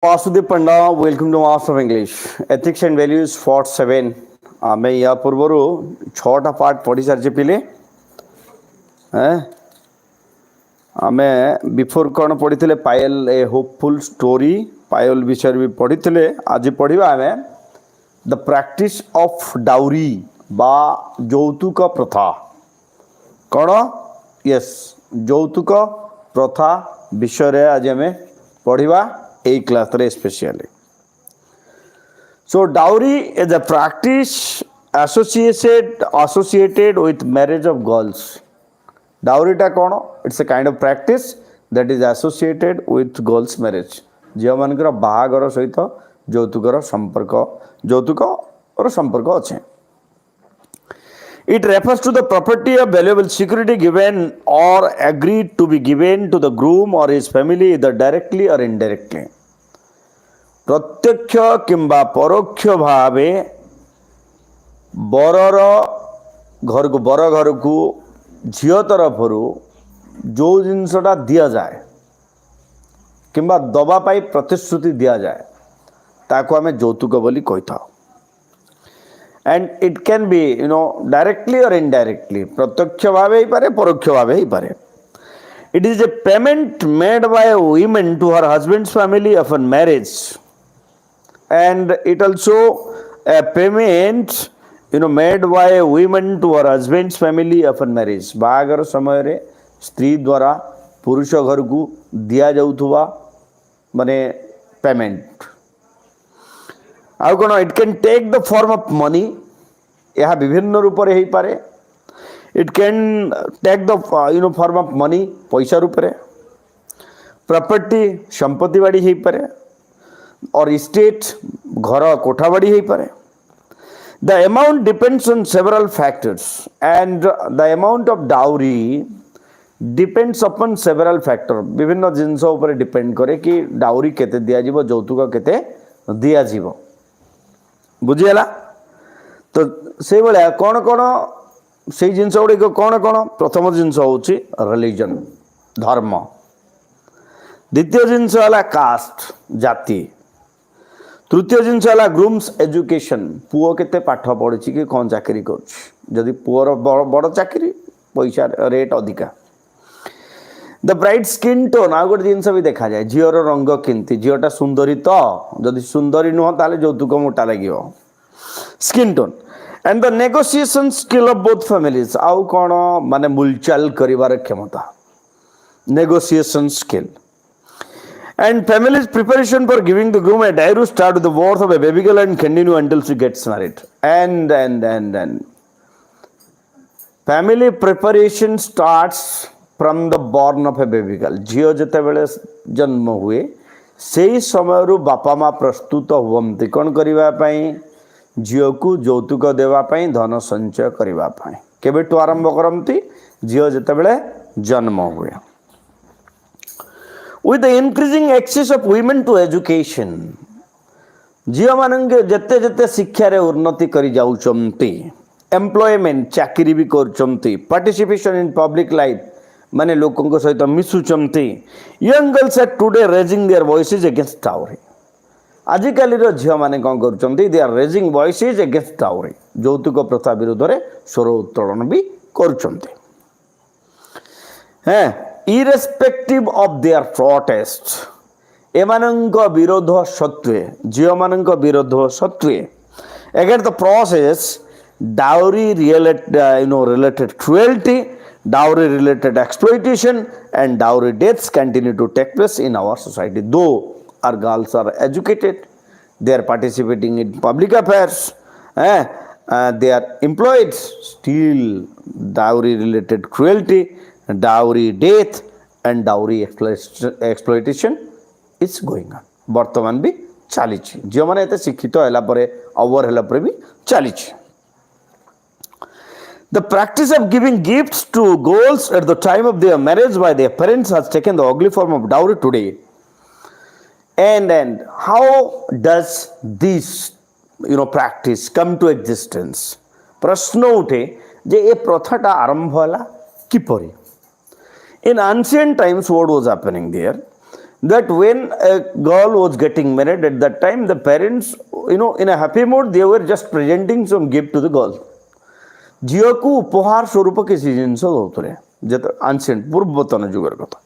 Vasudev Panda, welcome to Master of English. Ethics and Values Part 7. ଆମେ ୟା ପୂର୍ବରୁ 6ଟା part ପଢ଼ି ସାରିଛେ ପିଲେ। ଆମେ ବିଫୋର କ'ଣ ପଢ଼ିଥିଲେ? ପାୟଲ ଏ ହୋପଫୁଲ୍ ଷ୍ଟୋରି ପାୟଲ ବିଷୟରେ ବି ପଢ଼ିଥିଲେ। ଆଜି ପଢ଼ିବା ଆମେ ଦ ପ୍ରାକ୍ଟିସ୍ ଅଫ୍ ଡାଉରି ବା ଯୌତୁକ ପ୍ରଥା। କ'ଣ? ୟେସ୍, ଯୌତୁକ ପ୍ରଥା ବିଷୟରେ ଆଜି ଆମେ ପଢ଼ିବା এই ক্লাসে specially. So dowry is a practice associated with marriage of girls. Dowry टा कौन? It's a kind of practice that is associated with girls marriage. झील मानकर बाहागर सहित যৌতুকৰ সম্পৰ্ক আছে। It refers to the property of valuable security given or agreed to be given to the groom or his family either directly or indirectly. प्रत्यक्ष किंबा परोक्ष भावे बर घर को झील तरफ जो जिनसटा दि जाए किंबा दवापाई प्रतिश्रुति दि जाए ताको आमे যৌতুক बोली कही था। And it can be directly or indirectly, प्रत्यक्ष भावे ही पारे परोक्ष भावे ही पारे। It is a payment made by a woman to her husband's family upon marriage, and it also a payment made by a woman to her husband's family upon marriage. बाहागर समय रे स्त्री द्वारा पुरुष घर को दिया जाउथुवा माने पेमेंट। आउ कोन? It can take the form of money, यह विभिन्न रूप रे ही पारे। It can take the form of money, पैसा रूप रे, प्रॉपर्टी संपत्ति बाड़ी ही पारे, और स्टेट घर कोठा बाड़ी ही पारे। The amount depends on several factors and the amount of dowry depends upon several factor. विभिन्न जिनस ऊपर डिपेंड करे कि डाउरी केते दिया जीवो, যৌতুক केते दिया जीवो। बुझीगला? तो से भाया कौन कौन से जिनस गुड़िक कौन कौन? प्रथम जिनस हूँ रिलीजन, धर्म। द्वितीय जिनस है कास्ट, जाति। तृतीय जिनस है ग्रूम्स एजुकेशन, पुओ केते पाठ पढ़ी कि कौन चाकरी करी। पुओर बड़ चाकरी पैसा रेट अधिका। द ब्राइट स्किन टोन, आ गोटे जिनस भी देखा जाए, झीर रंग केमती, झीटा सुंदरी तो जदि सुंदरी नुह ताले যৌতুক मोटा लगे। Skin tone and the negotiation skill of both families, आउ कौन माने मुलचाल करिवार क्षमता, negotiation skill. And families preparation for giving the groom a dowry start with the birth of a baby girl and continue until she gets married. And family preparation starts from the born of a baby girl. झील जिते बेले जन्म हुए से समय बापा माँ प्रस्तुत हुवंती कौन करने, झील को যৌতুক देवाई, धन संचय करने। केबेठू आरंभ करती? झील जिते बेले जन्म हुए। With the increasing access of women to education, झील मानके जेते जेते शिक्षा रे उन्नति करी जाउचंती, एम्प्लॉयमेंट चाकरी भी करचंती, पार्टिसिपेशन इन पब्लिक लाइफ माने लोकों सहित मिसुचंती। Young girls are today raising their voices against dowry. आजिकाली झील मैंने कौन कर? They are raising voices against dowry, যৌতুক प्रथा विरोध में स्वर उत्तोलन भी कर। इरेस्पेक्टिव ऑफ देयर प्रोटेस्ट, एमानंक विरोध सत्वे, झील मानक विरोध सत्वे against the process dowry related cruelty, dowry related exploitation and dowry deaths continue to take place in our society. Though our girls are educated, they are participating in public affairs, they are employed, still dowry related cruelty, dowry death and dowry exploitation is going on. वर्तमान भी चली जो मैंने एते शिक्षित है अवर है भी चली। The practice of giving gifts to girls at the time of their marriage by their parents has taken the ugly form of dowry today. And how does this practice come to existence? प्रश्न उठे जे ये प्रथाटा आरंभ होला किपरि? In ancient times what was happening there? that when a girl was getting married at that time, the parents, in a happy mood, they were just presenting some gift to the girl. ଝିଅକୁ ଉପହାର ସ୍ୱରୂପ କିଛି ଜିନିଷ ଦଉଥିଲେ, ଯେତେ ancient ପୂର୍ବତନ ଯୁଗର କଥା।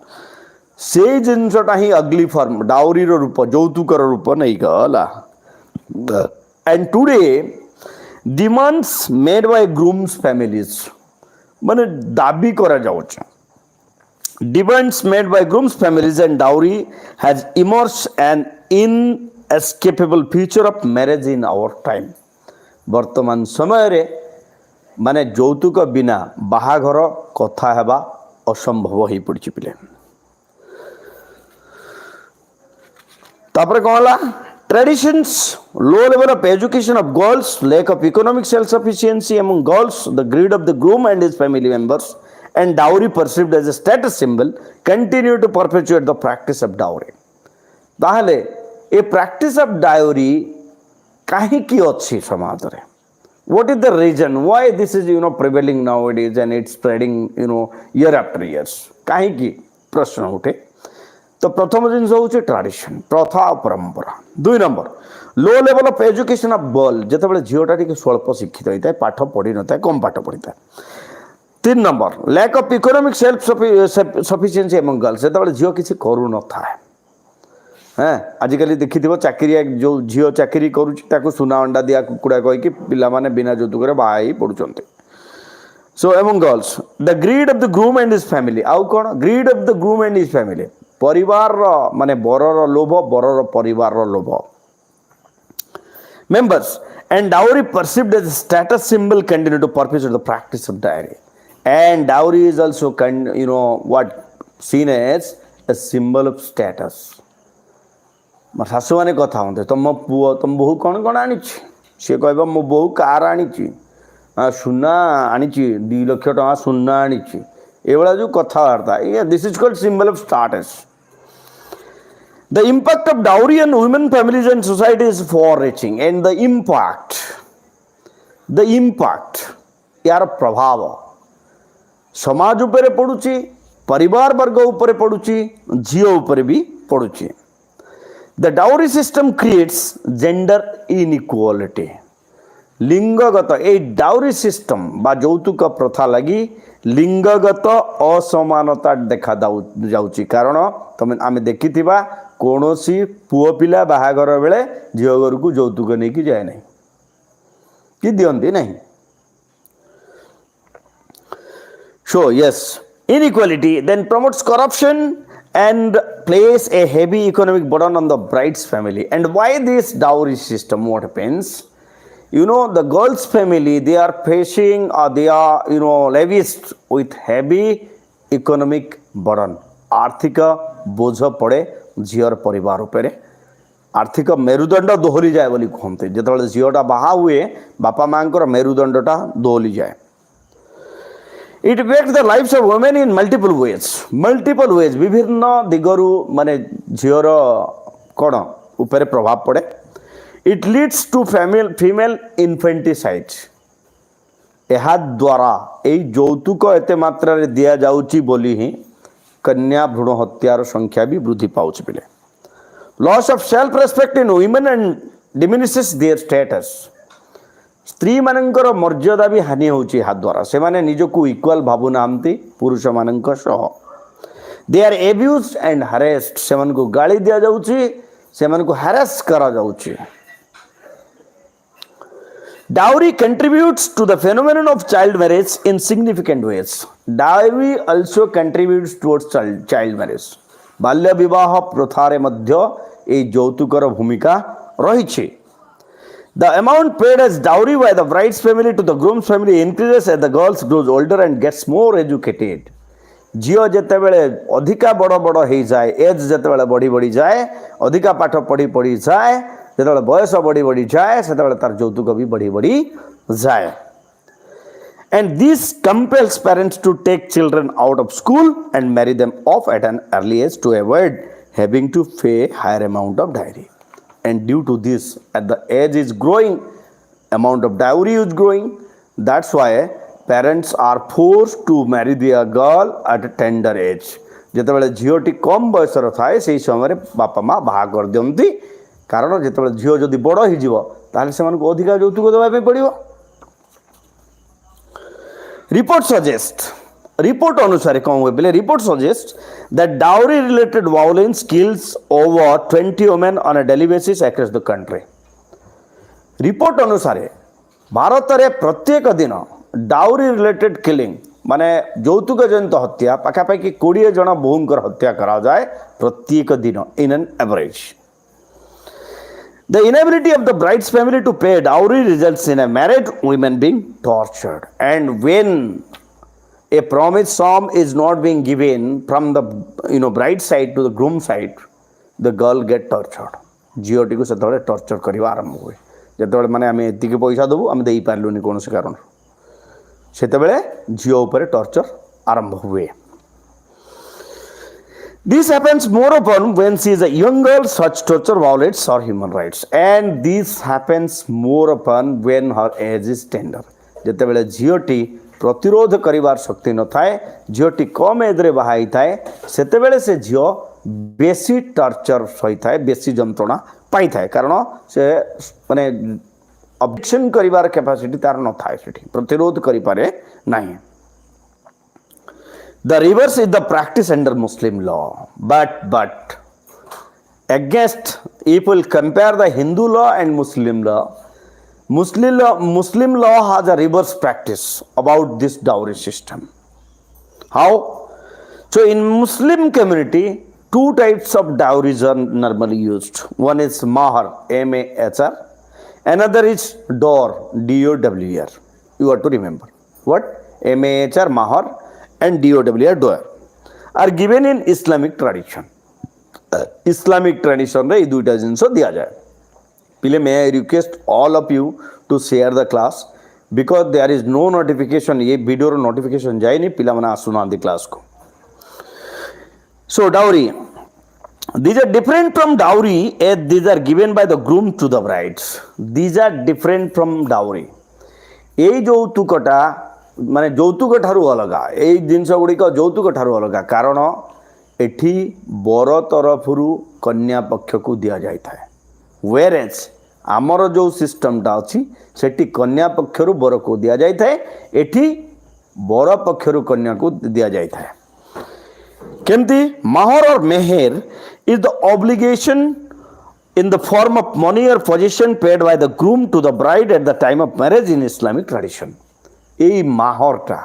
ସେଇ ଜିନିଷଟା ହିଁ ଅଗ୍ଲି ଫର୍ମ, ଡାଉରୀର ରୂପ, ଯୌତୁକର ରୂପ ନେଇଗଲା। And today demands made by grooms families, ମାନେ ଦାବି କରାଯାଉଛି। Demands made by groom's families and dowry has emerged an inescapable feature of marriage in our time. ବର୍ତ୍ତମାନ ସମୟରେ ମାନେ ଯୌତୁକ ବିନା ବାହାଘର କଥା ହେବା ଅସମ୍ଭବ ହୋଇପଡ଼ିଛି ପିଲେ। ତାପରେ କ'ଣ ହେଲା? Traditions, low level of education of girls, lack of economic self-sufficiency among girls, the greed of the groom and his family members, and dowry perceived as a status symbol continue to perpetuate the practice of dowry. ତାହେଲେ ଏ practice of dowry କାହିଁକି ଅଛି ସମାଜରେ? What is the reason why this is prevailing nowadays and it's spreading year after years? କାହିଁକି ପ୍ରଶ୍ନ ଉଠେ। ତ ପ୍ରଥମ ଜିନିଷ ହେଉଛି ଟ୍ରାଡିସନ୍, ପ୍ରଥା ଆଉ ପରମ୍ପରା। 2 number low level of education of girl, ଯେତେବେଳେ ଝିଅଟା ଟିକେ ସ୍ୱଳ୍ପ ଶିକ୍ଷିତ ହୋଇଥାଏ, ପାଠ ପଢ଼ିନଥାଏ, କମ୍ ପାଠ ପଢ଼ିଥାଏ। 3 number lack of economic self sufficiency among girls, ଯେତେବେଳେ ଝିଅ କିଛି କରୁନଥାଏ। ଆଜିକାଲି ଦେଖିଥିବ ଚାକିରିଆ ଯେଉଁ ଝିଅ ଚାକିରି କରୁଛି ତାକୁ ସୁନା ଅଣ୍ଡା ଦିଆ କୁକୁଡ଼ା କହିକି ପିଲାମାନେ ବିନା ଯୌତୁକରେ ବାହା ହେଇ ପଡ଼ୁଛନ୍ତି। So among girls the greed of the groom and his family, ଆଉ କ'ଣ greed of the groom and his family, ପରିବାରର ମାନେ ବରର ଲୋଭ, ବରର ପରିବାରର ଲୋଭ। Members and dowry perceived as a status symbol continue to perpetuate the practice of dowry. And dowry is also what seen as a symbol of status. ଶାଶୁମାନେ କଥା ହୁଅନ୍ତି, ତମ ପୁଅ ତମ ବୋହୂ କ'ଣ କ'ଣ ଆଣିଛି? ସିଏ କହିବ ମୋ ବୋହୂ କାର ଆଣିଛି, ସୁନା ଆଣିଛି, 2 ଲକ୍ଷ ଟଙ୍କା ସୁନା ଆଣିଛି, ଏଭଳିଆ ଯେଉଁ କଥାବାର୍ତ୍ତା, this is called symbol of status. The impact of dowry on women, families and society is far-reaching, and the impact, यार प्रभाव समाज उपरे पड़ुची, परिवार वर्ग उपरे पड़ुची, झियो उपरे भी पड़ुची। The dowry system creates gender inequality. लिंगगत ए डाउरी सिस्टम बा যৌতুক प्रथा लगी लिंगगत असमानता देखा जाउची। कारण तमे आमे देखिथिबा कोनोसी पुओ पिला बाहागर बेले झियो घर को যৌতুক नहीं कि जाए नहीं कि दियंती नहीं। So yes, inequality then promotes corruption and place a heavy economic burden on the bride's family. And why this dowry system? What happens? The girl's family, they are facing or they are lavished with heavy economic burden. आर्थिक बोझ पड़े झीर परिवार उपरे, आर्थिक मेरुदंड दोहरी जाए बोली कहते। जो झीटा बाहा हुए बापा माँ मेरुदंडटा दोहली जाए। It effect the lifes of women in multiple ways विभिन्न दिगरु माने झीर कौन उपरे प्रभाव पड़े। It leads to female infanticide, यह द्वारा यही যৌতুক एते मात्रा रे दिया जाउची बोली ही कन्या भ्रूण हत्यार संख्या भी वृद्धि पाउछ पिले। Loss of self respect in women and diminishes their status, स्त्री मानकर मर्यादा भी हानि होची हाथ द्वारा, से माने निजको इक्वल भाबु नामती पुरुष मानक सह। दे आर एब्यूज्ड एंड हरेस्ड, से मन को गाली दिया जाउची, से मन को हरेस करा जाउची। Dowry contributes to the phenomenon of child marriage in significant ways. Dowry also contributes towards child marriage. बाल्य विवाह प्रथारे मध्य ए যৌতুকর भूमिका रही। The amount paid as dowry by the bride's family to the groom's family increases as the girl grows older and gets more educated. झील जिते बड़े अधिका बड़ बड़ हो जाए, एज जिते बढ़ी बढ़ी जाए, अधिका पाठ पढ़ी पढ़ी जाए, जो बयस बढ़ी बढ़ी जाए से तार যৌতুক भी बढ़ी बढ़ी जाए। And this compels parents to take children out of school and marry them off at an early age to avoid having to pay higher amount of dowry. And due to this, as the age is growing, amount of dowry is growing. That's why parents are forced to marry their girl at a tender age. ଯେତେବେଳେ ଝିଅଟି କମ୍ ବୟସର ଥାଏ ସେହି ସମୟରେ ବାପା ମା' ବାହା କରିଦିଅନ୍ତି, କାରଣ ଯେତେବେଳେ ଝିଅ ଯଦି ବଡ଼ ହେଇଯିବ ତାହେଲେ ସେମାନଙ୍କୁ ଅଧିକା ଯୌତୁକ ଦେବା ପାଇଁ ପଡ଼ିବ। ରିପୋର୍ଟ ଅନୁସାରେ କ'ଣ ହୁଏ ବୋଲେ, report suggest that dowry related violence kills over 20 women on a daily basis across the country. Report ଅନୁସାରେ ଭାରତରେ ପ୍ରତ୍ୟେକ ଦିନ ଡାଉରି ରିଲେଟେଡ୍ କିଲିଂ ମାନେ ଯୌତୁକ ଜନିତ ହତ୍ୟା ପାଖାପାଖି 20 ଜଣ ବୋହୂଙ୍କର ହତ୍ୟା କରାଯାଏ ପ୍ରତ୍ୟେକ ଦିନ ଇନ୍ ଆନ୍ average. The inability of the bride's family to pay dowry results in a married woman being tortured, and when a promised sum is not being given from the bride side to the groom side, the girl get tortured. ଝିଅଟିକୁ ସେତେବେଳେ torture କରିବା ଆରମ୍ଭ ହୁଏ। ଯେତେବେଳେ ମାନେ ଆମେ ଏତିକି ପଇସା ଦେବୁ ଆମେ ଦେଇପାରିଲୁନି କୌଣସି କାରଣରୁ, ସେତେବେଳେ ଝିଅ ଉପରେ ଟର୍ଚର ଆରମ୍ଭ ହୁଏ। This happens more often when she is a young girl. Such torture violates her human rights, and this happens more often when her age is tender. ଯେତେବେଳେ ଝିଅଟି ପ୍ରତିରୋଧ କରିବାର ଶକ୍ତି ନଥାଏ, ଝିଅଟି କମ୍ ଏଜ୍ରେ ବାହା ହେଇଥାଏ, ସେତେବେଳେ ସେ ଝିଅ ବେଶୀ ଟର୍ଚର ସହିଥାଏ, ବେଶୀ ଯନ୍ତ୍ରଣା ପାଇଥାଏ, କାରଣ ସେ ମାନେ ଅବଜେକ୍ସନ୍ କରିବାର କ୍ୟାପାସିଟି ତାର ନଥାଏ, ସେଠି ପ୍ରତିରୋଧ କରିପାରେ ନାହିଁ। The reverse is the practice under Muslim law, but against, if we will compare the Hindu law and Muslim law, Muslim law has a reverse practice about this dowry system. How? So in Muslim community, two types of dowries are normally used. One is mahar, M-A-H-R. Another is dor, D-O-W-R. You have to remember. What? M-A-H-R, mahar, and D-O-W-R, dor, are given in Islamic tradition. Islamic tradition रे ये दुईटा जिनस दिया जाए। पहले may I request all of you to share the class because there is no notification, ये video रो notification जाए नहीं, पिला मना सुना दी क्लास को। So dowry, these are different from dowry as these are given by the groom to the brides. These are different from dowry. ये ଯୌତୁକଟା ମାନେ ଯୌତୁକ ଠାରୁ ଅଲଗା, ଏଇ ଜିନିଷ ଗୁଡ଼ିକ ଯୌତୁକ ଠାରୁ ଅଲଗା, କାରଣ ଏଠି ବର ତରଫରୁ କନ୍ୟା ପକ୍ଷକୁ ଦିଆଯାଇଥାଏ। whereas ଆମର ଯେଉଁ ସିଷ୍ଟମଟା ଅଛି ସେଠି କନ୍ୟା ପକ୍ଷରୁ ବରକୁ ଦିଆଯାଇଥାଏ, ଏଠି ବର ପକ୍ଷରୁ କନ୍ୟାକୁ ଦିଆଯାଇଥାଏ। କେମିତି? mahar or meher is the obligation in the form of money or possession paid by the groom to the bride at the time of marriage in Islamic tradition. এই মাহরটা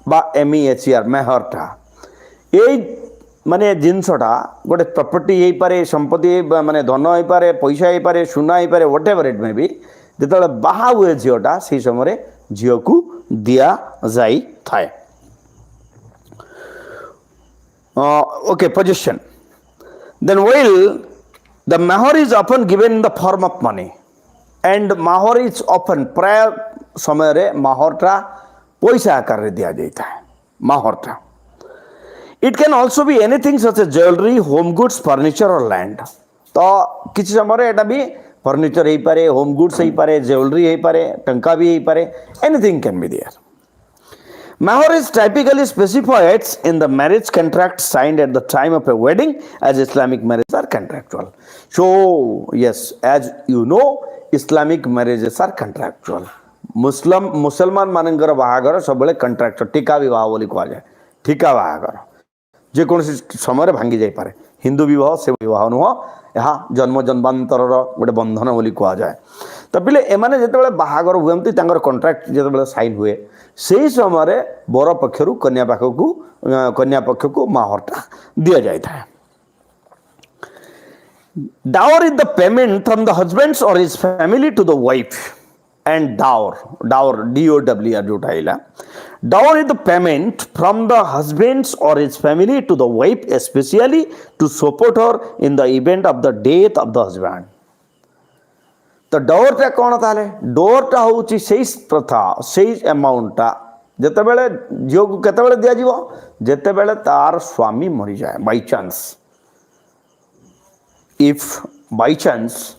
বা MEHR মেহরটা, এই মানে জিনিসটা গোটে প্রপর্টি ହେଇପାରେ, সম্পত্তি মানে ধন ହେଇପାରେ, পয়সা ହେଇପାରେ, ସୁନା ହେଇପାରେ, whatever it may be, যেତେବେଳେ ବାହା ହୁଏ ଝିଅଟା সেই ସମୟରେ ଝିଅକୁ ଦିଆଯାଇଥାଏ। Okay, possession. Then while the mahar is often given in the form of money, and mahar is often प्राय ସମୟରେ ମାହରଟା ପଇସା ଆକାରରେ ଦିଆଯାଇଥାଏ। ମାହରଟା it can also be anything such as jewelry, home goods, furniture or land. ତ କିଛି ସମୟରେ ଏଟା ବି furniture ହେଇପାରେ, ହୋମ୍ ଗୁଡ୍ସ ହେଇପାରେ, ଜୁଏଲାରୀ ହେଇପାରେ, ଟଙ୍କା ବି ହେଇପାରେ, anything can be there. Mahar is typically specified in the marriage contract signed at the time of a wedding, as Islamic marriages are contractual. So yes, as you know, Islamic marriages are contractual. ମୁସଲମାନ ମାନଙ୍କର ବାହାଘର ସବୁବେଳେ contractor, ଠିକା ବିବାହ ବୋଲି କୁହାଯାଏ। ଠିକା ବାହାଘର ଯେକୌଣସି ସମୟରେ ଭାଙ୍ଗି ଯାଇପାରେ। ହିନ୍ଦୁ ବିବାହ ସେ ବିବାହ ନୁହଁ, ଏହା ଜନ୍ମ ଜନ୍ମାନ୍ତରର ଗୋଟେ ବନ୍ଧନ ବୋଲି କୁହାଯାଏ। ତ ପିଲେ ଏମାନେ ଯେତେବେଳେ ବାହାଘର ହୁଅନ୍ତି ତାଙ୍କର କଣ୍ଟ୍ରାକ୍ଟ ଯେତେବେଳେ ସାଇନ୍ ହୁଏ ସେହି ସମୟରେ ବର ପକ୍ଷରୁ କନ୍ୟା ପକ୍ଷକୁ ମାହରଟା ଦିଆଯାଇଥାଏ। Dower is the payment from the husband or his family to the wife, and dower D-O-W-R ଯୋଉଟା ହେଲା, dower is the payment from the husband or his family to the wife, especially to support her in the event of the death of the husband. ତ ଡୋରଟା କ'ଣ ତାହେଲେ? ଡୋରଟା ହେଉଛି ସେଇ ପ୍ରଥା, ସେଇ ଆମାଉଣ୍ଟଟା ଯେତେବେଳେ ଝିଅକୁ କେତେବେଳେ ଦିଆଯିବ? ଯେତେବେଳେ ତାର ସ୍ୱାମୀ ମରିଯାଏ, by chance. If by chance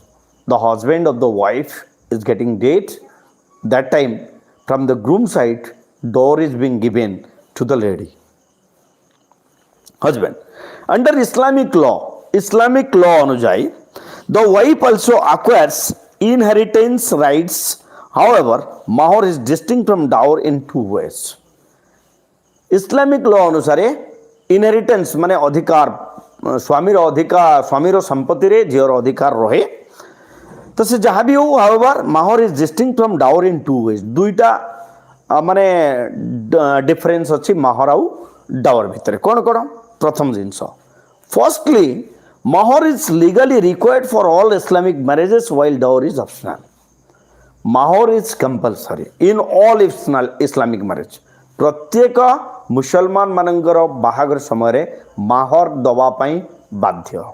the husband of the wife is getting dead, that time from the groom side door is being given to the lady. husband. Under Islamic law अनुଯାयी the wife also acquires inheritance rights. However, mahar is distinct from dower in two ways. Islamic law अनुसार inheritance माने अधिकार स्वामीर संपत्ति रे झीर अधिकार रहे तो से जहाँ भी हो however mahar is distinct from dower in two ways. दुईटा माने डिफरेंस अच्छी mahar आउ डावर भितर कौन कौन प्रथम जिनस firstly mahar is legally required for all Islamic marriages while dowry is optional. mahar is compulsory in all Islamic marriage. प्रत्येक मुसलमान मानकर बाहागर समय mahar दवा पाई बाध्य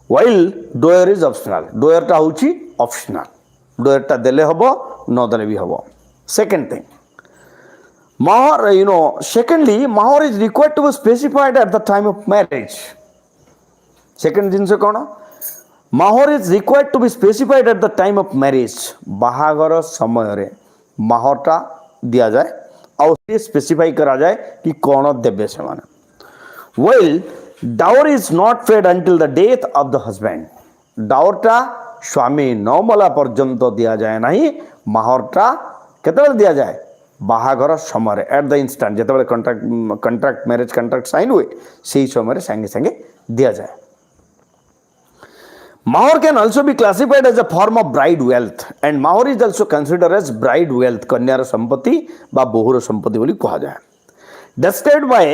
while dower is optional. dower टा होची optional. dower टा देले हबो न देले भी हबो. Second thing, mahar, secondly, mahar is required to be specified at the time of marriage. Second जिनस कौन mahar is required to be specified at the time of marriage. बाहागर समय रे mahar टा दिया जाए और स्पेसिफाई करा जाए कि कौन देबे से माने. Well, dowry is not paid until the death of the husband. dowry टा स्वामी न मला पर्यंत दिया जाए नहीं. mahar टा केतबेले दिया जाए बाहागर समय एट द इंस्टांट जेतबेले कंट्राक्ट मैरिज कंट्राक्ट साइन हुए से समय संगे संगे दिया जाए. mahar can also be classified as a form of bride wealth and mahar is also considered as bride wealth. कन्यार संपत्ति बा बहुर संपत्ति बोली कहा जाए. Described by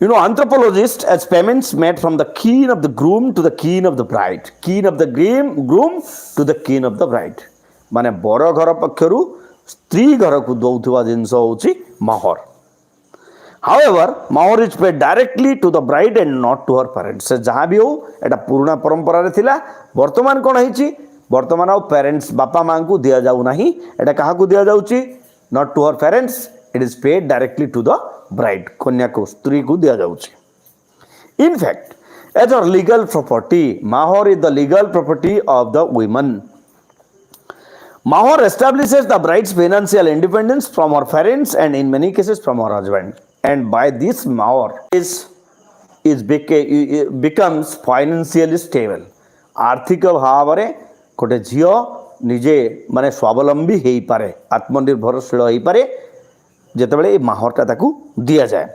anthropologists as payments made from the kin of the groom to the kin of the bride. kin of the groom to the kin of the bride. माने बर घर पक्षरु स्त्री घर को दौथुवा जिनस होची mahar. However, mahar is paid directly to the bride and not to her parents. से जहाँ भी हो एटा पुराना परंपरा रे थिला. वर्तमान कोन हैची वर्तमान आउ पेरेंट्स बापा मां को दिया जाउ नाही. एटा काहा को दिया जाउची not to her parents. It is paid directly to the bride. कन्या को स्त्री को दिया जाउची. In fact, as a legal property, mahar is the legal property of the women. mahar establishes the bride's financial independence from her parents and in many cases from her husband. And by this mahar becomes financially stable. आर्थिक भाव रे गोटे झियो निजे माने स्वावलंबी हेई पारे आत्मनिर्भरशील हेई पारे जेतेबेले ए mahar टा ताकू दिया जाए.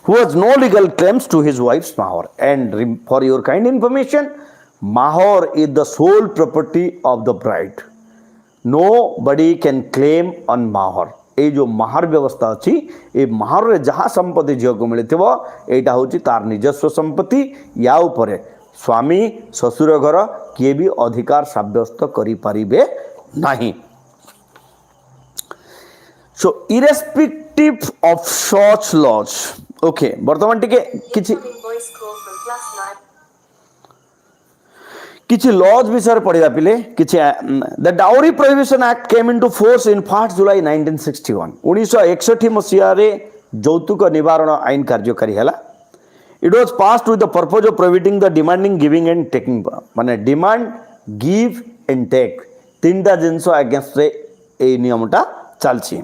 Who has no legal claims to his wife's mahar. And for your kind information, mahar is the sole property of the bride. Nobody can claim on mahar. ए जो mahar व्यवस्था अच्छी ए mahar रे जहाँ संपत्ति झील को मिली थो यहाँ हूँ तार निजस्व संपत्ति या उपरे स्वामी ससुर घर किए भी अधिकार साब्यस्त करि परिबे नहीं. So irrespective of such laws, okay, वर्तमान टिके किछि लॉज विषय पढ़ा पिले किछि. The dowry prohibition act came into force in 1 जुलाई 1961. 1961 मसीहा रे যৌতুক निवारण आईन कार्यकारी हैला. It was passed with the purpose of prohibiting the demanding giving and taking. माने डिमांड गिव एंड टेक तीनटा जिंस अगेंस्ट रे ए नियमटा चलछि.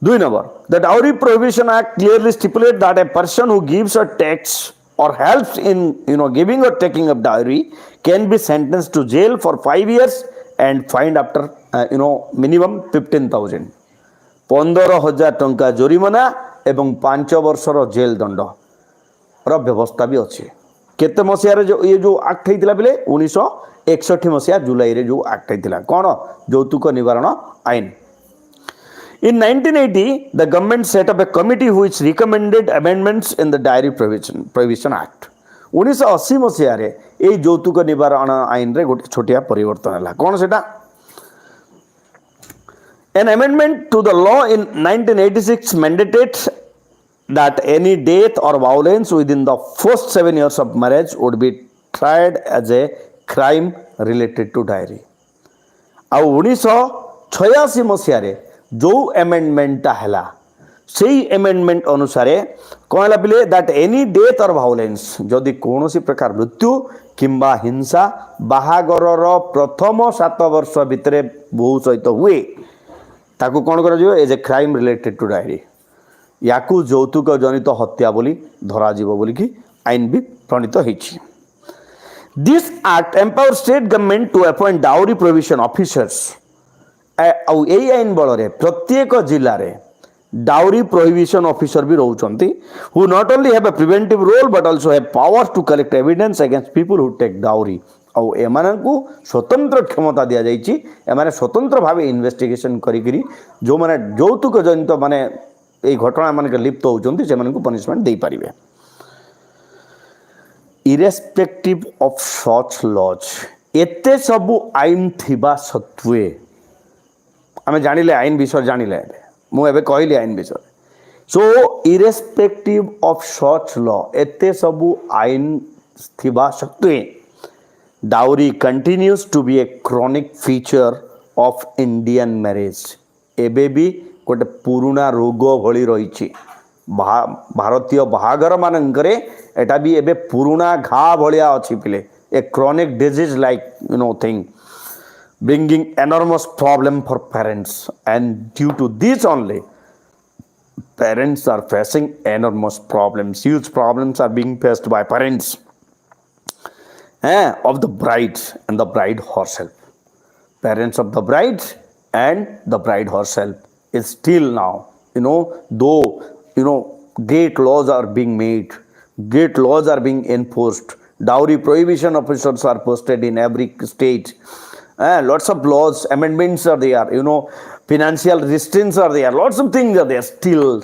2 number, the dowry prohibition act clearly stipulate that a person who gives और takes or helps in giving or taking of dowry can be sentenced to jail for 5 years and fined after minimum 15,000. 15,000 टंका जोरिमाना एवं 5 वर्षर jail दंड र व्यवस्था भी अच्छे. केते मसिया रे जो ये जो एक्ट हेतिला बिले 1961 मसिया जुलाई रे जो एक्ट हेतिला कोन যৌতুক निवारण आईन. In 1980, the government set up a committee which recommended amendments in the Dowry Prohibition Act. 1980 मसीह रे ए যৌতুক निवारण आईन रे गोटे छोटिया परिवर्तन हला. कोन सेटा? An amendment to the law in 1986 mandated that any death or violence within the first 7 years of marriage would be tried as a crime related to dowry. आ 1986 मसीह रे जो एमेंडमेंटा हैला सेही एमेंडमेंट अनुसार कहला बिले दैट एनी डेथ और violence जदि कोनोसी प्रकार मृत्यु किंबा हिंसा बाहागरर प्रथम 7 वर्ष भितरे बहु सहित हुए ताकू कोन करा जो as a crime related to dowry. याकू ଯୌତୁକ ଜନିତ ହତ୍ୟା ବୋଲି ଧରାଯିବ ବୋଲିକି ଆଇନ ବି ପ୍ରଣୀତ ହେଇଛି। This act empowers state government to appoint dowry provision officers ଆଉ ଏଇ ଆଇନ ବଳରେ ପ୍ରତ୍ୟେକ ଜିଲ୍ଲାରେ ଡାଉରି ପ୍ରୋହିବିସନ୍ ଅଫିସର ବି ରହୁଛନ୍ତି who not only have a preventive role but also have powers to collect evidence against people who take dowry। ଆଉ ଏମାନଙ୍କୁ ସ୍ୱତନ୍ତ୍ର କ୍ଷମତା ଦିଆଯାଇଛି, ଏମାନେ ସ୍ୱତନ୍ତ୍ର ଭାବେ ଇନଭେଷ୍ଟିଗେସନ୍ କରିକିରି ଯେଉଁମାନେ ଯୌତୁକ ଜନିତ ମାନେ এই ଘଟଣା ମାନକେ ଲିପ୍ତ ହେଉଛନ୍ତି ସେମାନଙ୍କୁ ପନିଶମେଣ୍ଟ ଦେଇପାରିବେ। ଇରେସ୍ପେକ୍ଟିଭ ଅଫ୍ ସଚ୍ ଲଜ୍, ଏତେ ସବୁ ଆଇନ ଥିବା ସତ୍ତ୍ୱେ ଆମେ ଜାଣିଲେ ଆଇନ ବିଷୟରେ ଜାଣିଲେ ଏବେ ମୁଁ ଏବେ କହିଲି ଆଇନ ବିଷୟରେ। So irrespective of such law, ଏତେ ସବୁ ଆଇନ ଥିବା ସତ୍ତ୍ୱେ dowry continues to be a chronic feature of Indian marriage. ଏବେ ବି ଗୋଟେ ପୁରୁଣା ରୋଗ ଭଳି ରହିଛି ଭାରତୀୟ ବାହାଘର ମାନଙ୍କରେ, ଏଟା ବି ଏବେ ପୁରୁଣା ଘା ଭଳିଆ ଅଛି ପିଲେ, a chronic disease like thing bringing enormous problem for parents, and due to this only parents are facing enormous problems, huge problems are being faced by parents of the bride and the bride herself. Parents of the bride and the bride herself is still now, though great laws are being made, great laws are being enforced, dowry prohibition officers are posted in every state, lots of laws, amendments are there, financial restraints are there, lots of things are there, still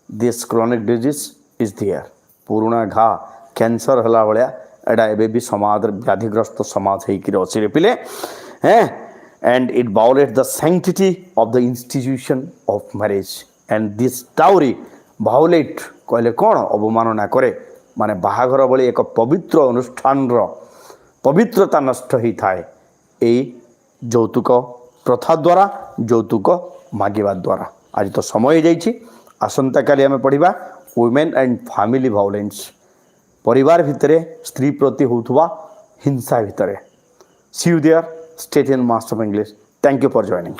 this chronic disease is there। पुराना घा cancer हला भलिया एटा एबे भी समाज व्याधिग्रस्त समाज ହେଇକିରି ଅଛି रे पिले and it violates the sanctity of the institution of marriage, and this dowry violate कहले कोन अवमानना करे माने बाहाघर भली एक पवित्र अनुष्ठानर पवित्रता नष्ट ही थाए এই যৌতুক প্রথা দ্বারা, যৌতুক মাগিবা দ্বারা। আজ তো সময় হয়ে যাইছি, আসন্তাকালি আমি পড়িবা ওমেন এন্ড ফ্যামিলি ভায়োলেন্স, পরিবার ভিতরে স্ত্রী প্রতি হউথবা হিংসা ভিতরে। See you there, stay in Master of English. Thank you for joining.